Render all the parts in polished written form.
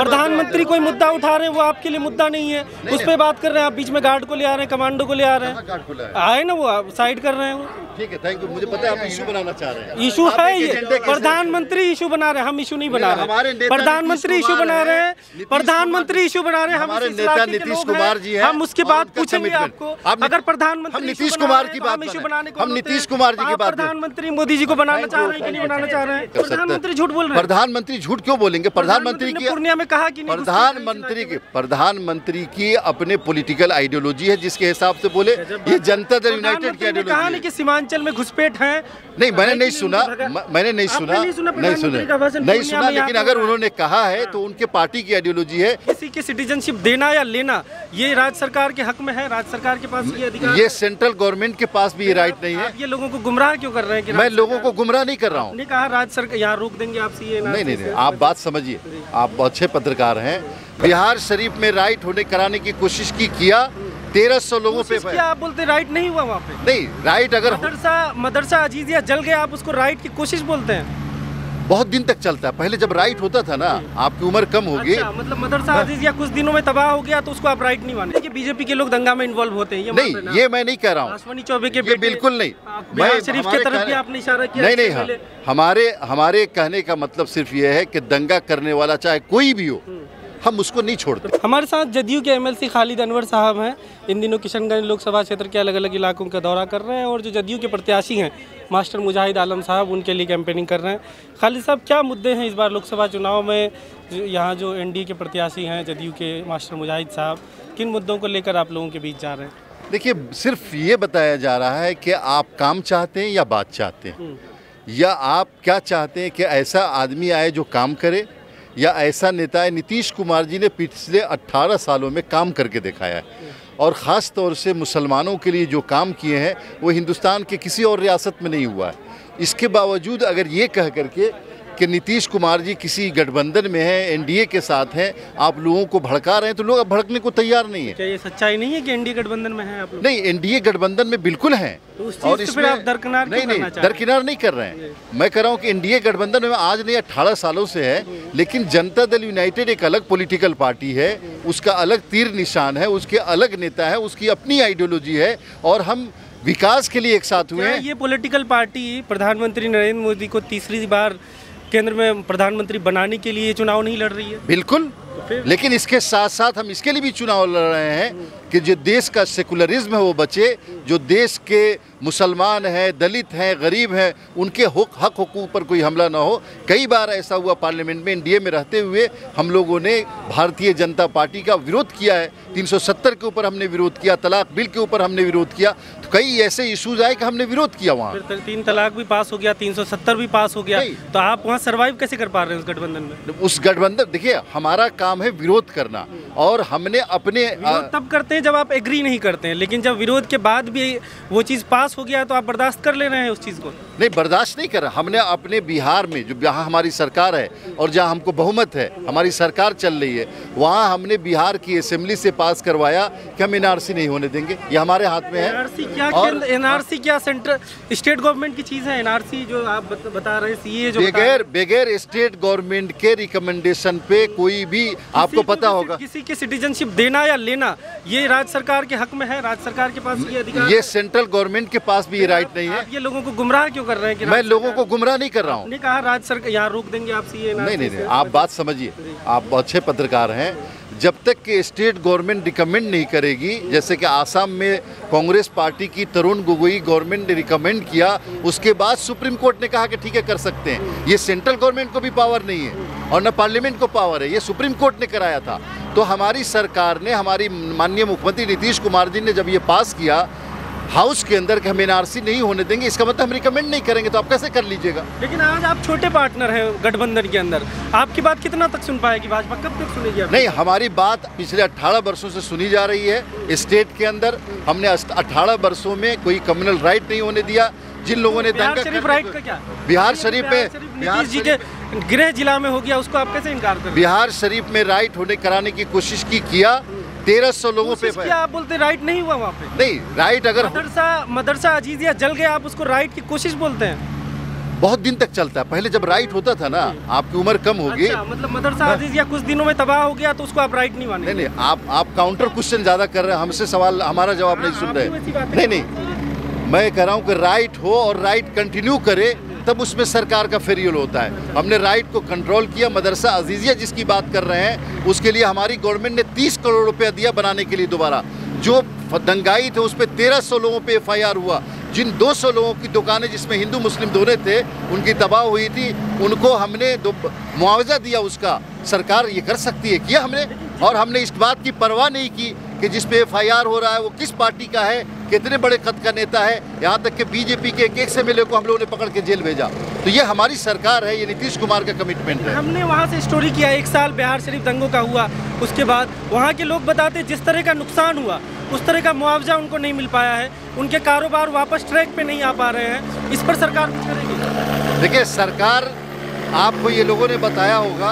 प्रधानमंत्री कोई मुद्दा उठा रहे हैं, वो आपके लिए मुद्दा नहीं है, उस पर बात कर रहे हैं आप। बीच में गार्ड को ले आ रहे हैं, कमांडो को ले आ रहे हैं, आए ना वो साइड कर रहे हैं वो। ठीक है, थैंक यू। मुझे पता है आप इशू बनाना चाह रहे हैं। इशू है ये, प्रधानमंत्री इशू बना रहे हैं, हम इशू नहीं बना रहे हैं। प्रधानमंत्री इशू बना रहे हैं, प्रधानमंत्री इशू बना रहे हैं। हमारे नेता नीतीश कुमार जी हैं, हम उसके बाद पूछेंगे आपको। अगर प्रधानमंत्री नीतीश कुमार की बात, हम नीतीश कुमार जी की बात, प्रधानमंत्री मोदी जी को बनाना चाह रहे हैं कि नहीं बनाना चाह रहे हैं? प्रधानमंत्री झूठ बोल रहे हैं। प्रधानमंत्री झूठ क्यों बोलेंगे? प्रधानमंत्री की पूर्णिया में कहा कि प्रधानमंत्री की अपने पॉलिटिकल आइडियोलॉजी है, जिसके हिसाब से बोले। ये जनता दल यूनाइटेड की आइडियोलॉजी है। कहा नहीं कि सीमांचल में घुसपैठ है। नहीं, मैंने नहीं सुना, लेकिन अगर उन्होंने कहा है तो उनके पार्टी की आइडियोलॉजी है। किसी की सिटीजनशिप देना या लेना ये राज्य सरकार के हक में है, राज्य सरकार के पास ये अधिकार। ये सेंट्रल गवर्नमेंट के पास भी ये राइट नहीं है। ये लोगों को गुमराह क्यों कर रहे हैं? मैं लोगों को गुमराह नहीं कर रहा हूँ। कहा राज्य सरकार यहाँ रोक देंगे आपसे ये? नहीं, आप बात समझिए, आप अच्छे पत्रकार हैं। बिहार शरीफ में राइट होने कराने की कोशिश किया, 1300 लोगों पे क्या आप बोलते राइट नहीं हुआ वहाँ पे? नहीं, राइट अगर मदरसा अजीजिया जल गया, आप उसको राइट की कोशिश बोलते हैं? बहुत दिन तक चलता है। पहले जब राइट होता था ना, आपकी उम्र कम होगी। अच्छा, मतलब मदरसा अजीजिया कुछ दिनों में तबाह हो गया तो उसको आप राइट नहीं माने? कि बीजेपी के लोग दंगा में इन्वॉल्व होते हैं? नहीं, ये मैं नहीं कह रहा हूँ। अश्विनी चौबे के बिल्कुल नहीं। बिहार शरीफ की तरफ भी आपने इशारा किया। नहीं, हमारे कहने का मतलब सिर्फ ये है कि दंगा करने वाला चाहे कोई भी हो, हम उसको नहीं छोड़ते। हमारे साथ जदयू के एमएलसी खालिद अनवर साहब हैं। इन दिनों किशनगंज लोकसभा क्षेत्र के अलग अलग इलाकों का दौरा कर रहे हैं और जो जदयू के प्रत्याशी हैं मास्टर मुजाहिद आलम साहब, उनके लिए कैंपेनिंग कर रहे हैं। खालिद साहब, क्या मुद्दे हैं इस बार लोकसभा चुनाव में? यहाँ जो एनडीए के प्रत्याशी हैं जदयू के मास्टर मुजाहिद साहब, किन मुद्दों को लेकर आप लोगों के बीच जा रहे हैं? देखिए, सिर्फ ये बताया जा रहा है कि आप काम चाहते हैं या बात चाहते हैं, या आप क्या चाहते हैं कि ऐसा आदमी आए जो काम करे, या ऐसा नेता है। नीतीश कुमार जी ने पिछले 18 सालों में काम करके दिखाया है, और ख़ास तौर से मुसलमानों के लिए जो काम किए हैं वो हिंदुस्तान के किसी और रियासत में नहीं हुआ है। इसके बावजूद अगर ये कह करके कि नीतीश कुमार जी किसी गठबंधन में हैं, एनडीए के साथ हैं, आप लोगों को भड़का रहे हैं, तो लोग अब भड़कने को तैयार नहीं है। क्या ये सच्चाई नहीं है कि एनडीए गठबंधन में हैं आप लोग? नहीं, एनडीए गठबंधन में बिल्कुल हैं। और इसमें आप दरकिनार दरकिनार नहीं कर रहे हैं। मैं कह रहा हूँ कि एनडीए गठबंधन में आज नहीं 18 सालों से है, लेकिन जनता दल यूनाइटेड एक अलग पॉलिटिकल पार्टी है, उसका अलग तीर निशान है, उसके अलग नेता है, उसकी अपनी आइडियोलॉजी है, और हम विकास के लिए एक साथ हुए हैं। ये पॉलिटिकल पार्टी प्रधानमंत्री नरेंद्र मोदी को तीसरी बार केंद्र में प्रधानमंत्री बनाने के लिए चुनाव नहीं लड़ रही है? बिल्कुल, लेकिन इसके साथ साथ हम इसके लिए भी चुनाव लड़ रहे हैं कि जो देश का सेकुलरिज्म है वो बचे, जो देश के मुसलमान हैं, दलित हैं, गरीब हैं, उनके हक हुकूक पर कोई हमला ना हो। कई बार ऐसा हुआ पार्लियामेंट में, एनडीए में रहते हुए हम लोगों ने भारतीय जनता पार्टी का विरोध किया है। 370 के ऊपर हमने विरोध किया, तलाक बिल के ऊपर हमने विरोध किया, तो कई ऐसे इशूज आए कि हमने विरोध किया। वहाँ 3 तलाक भी पास हो गया, 370 भी पास हो गया, तो आप वहाँ सर्वाइव कैसे कर पा रहे हैं उस गठबंधन में? उस गठबंधन, देखिए, हमारा काम है विरोध करना, और हमने अपने तब करते हैं जब आप एग्री नहीं करते हैं, लेकिन जब विरोध के बाद भी वो चीज़ पास हो गया तो आप बर्दाश्त कर ले रहे हैं उस चीज़ को? नहीं, बर्दाश्त नहीं कर रहा। हमने अपने बिहार में, जो जहाँ हमारी सरकार है और जहाँ हमको बहुमत है, हमारी सरकार चल रही है, वहाँ हमने बिहार की असेंबली से पास करवाया कि हम एनआरसी नहीं होने देंगे। ये हमारे हाथ में है। एनआरसी क्या सेंट्रल स्टेट गवर्नमेंट की चीज़ है? एनआरसी जो आप बता रहे हैं, सीए जो बगैर स्टेट गवर्नमेंट के रिकमेंडेशन पे कोई भी, आपको पता होगा, किसी की सिटीजनशिप देना या लेना ये राज्य सरकार के हक में है, राज्य सरकार के पास ये अधिकार। ये सेंट्रल गवर्नमेंट के पास भी ये राइट नहीं है। ये लोगों को गुमराह क्यों कर रहे हैं? मैं लोगों को गुमराह नहीं कर रहा हूँ। कहा राज्य सरकार यहाँ रोक देंगे आपसे ये? नहीं, आप बात समझिए, आप अच्छे पत्रकार हैं। जब तक कि स्टेट गवर्नमेंट रिकमेंड नहीं करेगी, जैसे कि आसाम में कांग्रेस पार्टी की तरुण गोगोई गवर्नमेंट ने रिकमेंड किया, उसके बाद सुप्रीम कोर्ट ने कहा कि ठीक है कर सकते हैं। ये सेंट्रल गवर्नमेंट को भी पावर नहीं है और न पार्लियामेंट को पावर है, ये सुप्रीम कोर्ट ने कराया था। तो हमारी सरकार ने, हमारी माननीय मुख्यमंत्री नीतीश कुमार जी ने जब ये पास किया हाउस के अंदर कि हम एनआरसी नहीं होने देंगे, इसका मतलब हम रिकमेंड नहीं करेंगे, तो आप कैसे कर लीजिएगा? लेकिन आज आप छोटे पार्टनर हैं गठबंधन के अंदर, आपकी बात कितना तक सुन पाएगी भाजपा? कब तक सुनेगी? नहीं, हमारी बात पिछले 18 वर्षों से सुनी जा रही है। स्टेट के अंदर हमने 18 वर्षों में कोई कम्युनल राइट नहीं होने दिया। जिन लोगों ने बिहार शरीफ राइट का क्या? बिहार शरीफ में नीतीश जी के गृह जिला में हो गया, उसको आप कैसे इनकार कर? बिहार शरीफ में राइट होने कराने की कोशिश किया, 1300 लोगों पे। क्या आप बोलते राइट नहीं हुआ वहाँ पे? नहीं, राइट अगर मदरसा अजीजिया जल गया, आप उसको राइट की कोशिश बोलते हैं? बहुत दिन तक चलता है। पहले जब राइट होता था ना, आपकी उम्र कम होगी। अच्छा, मतलब मदरसा अजीजिया कुछ दिनों में तबाह हो गया तो उसको आप राइट नहीं मानेंगे? नहीं, आप काउंटर क्वेश्चन ज़्यादा कर रहे हैं, हमसे सवाल, हमारा जवाब नहीं सुन रहे। नहीं, मैं कह रहा हूँ कि राइट हो और राइट कंटिन्यू करे, तब उसमें सरकार का फेरियल होता है। हमने राइट को कंट्रोल किया। मदरसा अजीजिया जिसकी बात कर रहे हैं, उसके लिए हमारी गवर्नमेंट ने 30 करोड़ रुपया दिया बनाने के लिए दोबारा। जो दंगाई थे उस पर 1300 लोगों पे FIR हुआ। जिन 200 लोगों की दुकानें जिसमें हिंदू मुस्लिम दोनों थे, उनकी तबाह हुई थी, उनको हमने मुआवजा दिया। उसका सरकार ये कर सकती है, किया हमने। और हमने इस बात की परवाह नहीं की कि जिस पे FIR हो रहा है वो किस पार्टी का है, कितने बड़े कद का नेता है। यहाँ तक कि बीजेपी के एक MLA को हम लोगों ने पकड़ के जेल भेजा। तो ये हमारी सरकार है, ये नीतीश कुमार का कमिटमेंट है। हमने वहाँ से स्टोरी किया, 1 साल बिहार शरीफ दंगों का हुआ, उसके बाद वहाँ के लोग बताते जिस तरह का नुकसान हुआ उस तरह का मुआवजा उनको नहीं मिल पाया है, उनके कारोबार वापस ट्रैक पे नहीं आ पा रहे हैं। इस पर सरकार कुछ करेगी? देखिए, सरकार, आपको ये लोगों ने बताया होगा,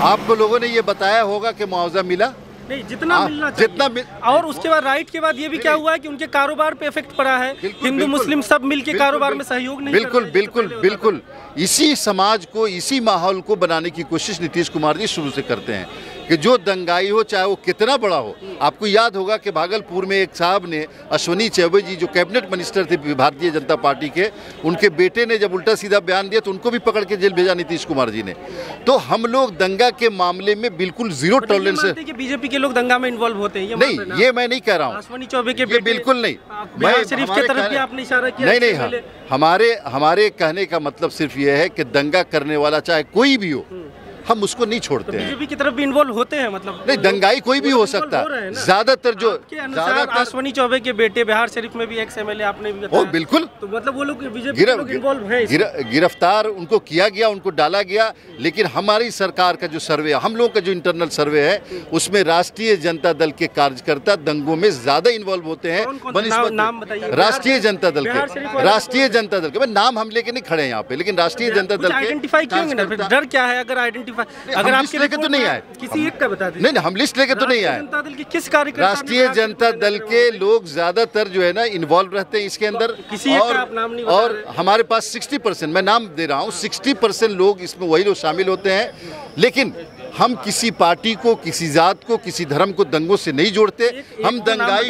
आपको लोगों ने ये बताया होगा कि मुआवजा मिला नहीं, जितना मिलना चाहिए। और उसके बाद राइट के बाद ये भी क्या हुआ है कि उनके कारोबार पे इफेक्ट पड़ा है। हिंदू मुस्लिम सब मिलके कारोबार में सहयोग नहीं बिल्कुल कर रहे हैं। बिल्कुल इसी समाज को, इसी माहौल को बनाने की कोशिश नीतीश कुमार जी शुरू से करते हैं कि जो दंगाई हो, चाहे वो कितना बड़ा हो। आपको याद होगा कि भागलपुर में एक साहब ने, अश्विनी चौबे जी, जो कैबिनेट मिनिस्टर थे भारतीय जनता पार्टी के, उनके बेटे ने जब उल्टा सीधा बयान दिया तो उनको भी पकड़ के जेल भेजा नीतीश कुमार जी ने। तो हम लोग दंगा के मामले में बिल्कुल जीरो टॉलरेंस है। बीजेपी के लोग दंगा में इन्वॉल्व होते हैं? नहीं, ये मैं नहीं कह रहा हूँ। अश्विनी चौबे के बेटे, बिल्कुल नहीं। बिहार शरीफ की तरफ भी आपने इशारा किया। नहीं, हमारे कहने का मतलब सिर्फ ये है कि दंगा करने वाला चाहे कोई भी हो, हम उसको नहीं छोड़ते हैं। बीजेपी की तरफ भी इन्वॉल्व होते हैं, मतलब नहीं, दंगाई कोई भी हो सकता है। ज्यादातर जो अश्विनी चौबे के बेटे बिहार शरीफ में भी एक MLA आपने भी बताया। बिल्कुल, तो मतलब वो लोग बीजेपी के लोग इन्वॉल्व हैं। गिरफ्तार उनको किया गया, उनको डाला गया। लेकिन हमारी सरकार का जो सर्वे, हम लोगों का जो इंटरनल सर्वे है, उसमें राष्ट्रीय जनता दल के कार्यकर्ता दंगों में ज्यादा इन्वॉल्व होते हैं। नाम बताइए। राष्ट्रीय जनता दल के नाम हम लेके नहीं खड़े यहाँ पे, लेकिन राष्ट्रीय जनता दल के आइडेंटिफाई क्यों? डर क्या है? अगर आइडेंटिफाई, अगर आपके लेके तो नहीं आए, किसी एक का बता दीजिए। नहीं, हम लिस्ट लेके तो नहीं आए। जनता दल के किस कार्यकर्ता? राष्ट्रीय जनता दल के लोग ज्यादातर जो है ना इन्वॉल्व रहते हैं इसके अंदर। किसी एक का आप नाम नहीं बता रहे। और हमारे पास 60%, मैं नाम दे रहा हूँ, 60% लोग इसमें वही लोग शामिल होते हैं। लेकिन हम किसी पार्टी को, किसी जात को, किसी धर्म को दंगों से नहीं जोड़ते। हम दंगाई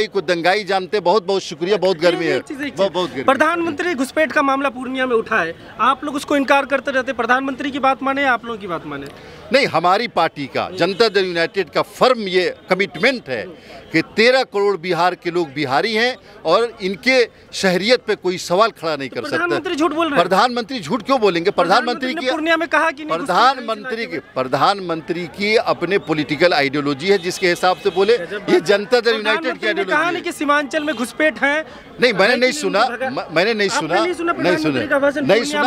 को दंगाई जानते। बहुत बहुत शुक्रिया, बहुत गर्मी है, बहुत गर्मी। प्रधानमंत्री घुसपैठ का मामला पूर्णिया में उठा है, आप लोग उसको इनकार करते रहते। प्रधानमंत्री की बात माने, आप लोगों की बात माने? नहीं, हमारी पार्टी का, जनता दल यूनाइटेड का फर्म ये कमिटमेंट है कि 13 करोड़ बिहार के लोग बिहारी हैं और इनके शहरियत पे कोई सवाल खड़ा नहीं कर सकता। प्रधानमंत्री झूठ बोल रहे हैं। प्रधानमंत्री झूठ क्यों बोलेंगे? प्रधानमंत्री की पूर्णिया में कहा कि प्रधानमंत्री की अपने पॉलिटिकल आइडियोलॉजी है, जिसके हिसाब से बोले। ये जनता दल यूनाइटेड की आइडियोलॉजी है। कि सीमांचल में घुसपैठ है। नहीं, मैंने नहीं सुना।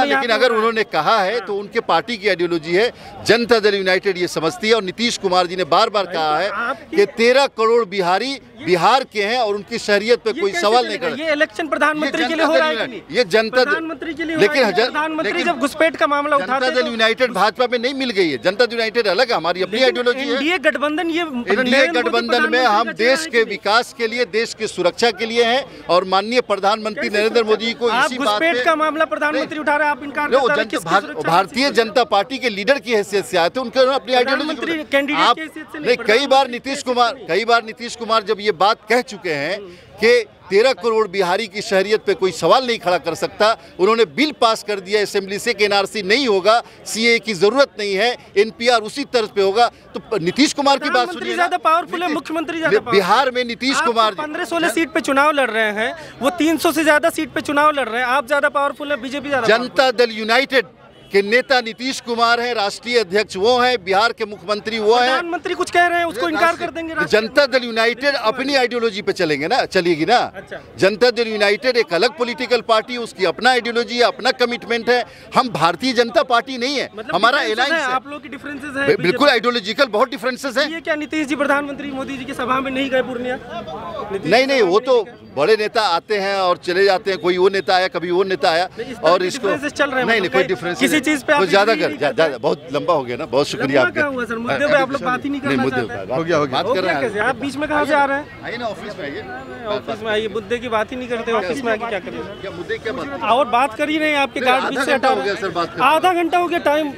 लेकिन अगर उन्होंने कहा है तो उनके पार्टी की आइडियोलॉजी है। जनता दल यूनाइटेड ये समझती है और नीतीश कुमार जी ने बार बार कहा है कि 13 करोड़ बिहारी बिहार के हैं और उनकी शहरियत पे कोई सवाल नहीं कर। ये इलेक्शन प्रधानमंत्री के लिए हो रहा है कि नहीं? ये जनता प्रधानमंत्री के लिए, लेकिन प्रधानमंत्री जब घुसपैठ का मामला उठाते हैं, जनता दल यूनाइटेड भाजपा में नहीं मिल गई है। जनता दल यूनाइटेड अलग है, हमारी अपनी आइडियोलॉजी है। एनडीए गठबंधन, ये एनडीए गठबंधन में हम देश के विकास के लिए, देश की सुरक्षा के लिए हैं और माननीय प्रधानमंत्री नरेंद्र मोदी को इसी बात पे का मामला प्रधानमंत्री उठा रहे हैं, आप इनकार कर रहे हैं। भारतीय जनता पार्टी के लीडर की हैसियत से आए थे, उनके अपनी आइडियोलॉजी कैंडिडेट। कई बार नीतीश कुमार जब ये बात कह चुके हैं कि 13 करोड़ बिहारी की शहरियत पे कोई सवाल नहीं खड़ा कर सकता। उन्होंने बिल पास कर दिया असेंबली से कि NRC नहीं होगा, CAA की जरूरत नहीं है, NPR उसी तर्ज पे होगा। तो नीतीश कुमार की बात सुनिए। ज्यादा पावरफुल है मुख्यमंत्री, ज्यादा बिहार में नीतीश कुमार 15-16 सीट पे चुनाव लड़ रहे हैं, वो 300 से ज्यादा सीट पे चुनाव लड़ रहे हैं। आप ज्यादा पावरफुल है, बीजेपी ज्यादा। जनता दल यूनाइटेड के नेता नीतीश कुमार हैं, राष्ट्रीय अध्यक्ष वो हैं, बिहार के मुख्यमंत्री वो हैं। प्रधानमंत्री कुछ कह रहे हैं, उसको इनकार कर देंगे। जनता दल यूनाइटेड अपनी आइडियोलॉजी पे चलेंगे ना, चलेगी ना। अच्छा। जनता दल यूनाइटेड एक अलग पॉलिटिकल पार्टी, उसकी अपना आइडियोलॉजी है, अपना कमिटमेंट है। हम भारतीय जनता पार्टी नहीं है, हमारा एलायंस है। आप लोगों की डिफरेंसेस है, बिल्कुल आइडियोलॉजिकल बहुत डिफरेंसेस है। ये क्या नीतीश जी प्रधानमंत्री मोदी जी की सभा में नहीं गए पूर्णिया? नहीं, वो तो बड़े नेता आते हैं और चले जाते हैं। कोई वो नेता आया, कभी वो नेता आया, और इसको चल रहे हैं। नहीं, कोई डिफरेंस किसी किसी चीज पे कुछ ज्यादा कर, बहुत लंबा हो गया ना, बहुत शुक्रिया आपका। हुआ सर, मुद्दे पे आप लोग बात ही नहीं करना चाहते। हो गया बात कर रहे हैं। आप बीच में कहाँ से आ रहे हैं? आइए ना ऑफिस में, आइए ऑफिस में आइए, मुद्दे की बात ही नहीं करते, ऑफिस में आके क्या करें? क्या मुद्दे क्या बात? और बात कर ही रहे हैं, आपके गार्ड बीच से हटा हो गया सर बात कर। आधा घंटा हो गया, टाइम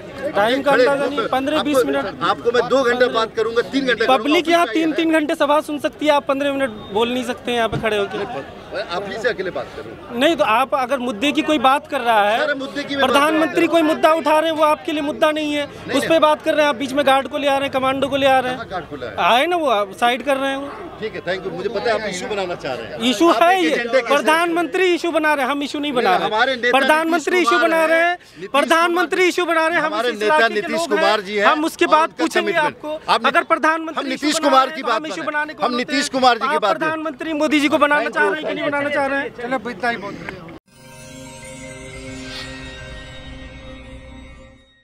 का अंदाजा नहीं, 15-20 मिनट। आपको मैं 2 घंटा बात करूंगा, 3 घंटे पब्लिक यहाँ 3-3 घंटे सभा सुन सकती है, आप 15 मिनट बोल नहीं सकते हैं यहाँ पे खड़े होकर। आप ही से अकेले बात करूँ? नहीं तो आप अगर मुद्दे की कोई बात कर रहा है, मुद्दे की प्रधानमंत्री कोई मुद्दा उठा रहे हैं, वो आपके लिए मुद्दा नहीं है, उस पर बात कर रहे हैं आप, बीच में गार्ड को ले आ रहे हैं, कमांडो को ले आ रहे हैं, आए ना वो साइड कर रहे हैं। ठीक है, थैंक यू। मुझे पता है आप इशू बनाना चाह रहे हैं। इशू है ये, प्रधानमंत्री इशू बना रहे हैं, हम इशू नहीं बना रहे हैं। प्रधानमंत्री इशू बना रहे हैं, प्रधानमंत्री इशू बना रहे हैं। हमारे नेता नीतीश कुमार जी हैं, हम उसके बाद पूछेंगे आपको। अगर प्रधानमंत्री नीतीश कुमार की बात, इशू बनाने को, हम नीतीश कुमार जी की बात, प्रधानमंत्री मोदी जी को बनाना चाह रहे हैं कि नहीं बनाना चाह रहे हैं? चलो इतना ही बहुत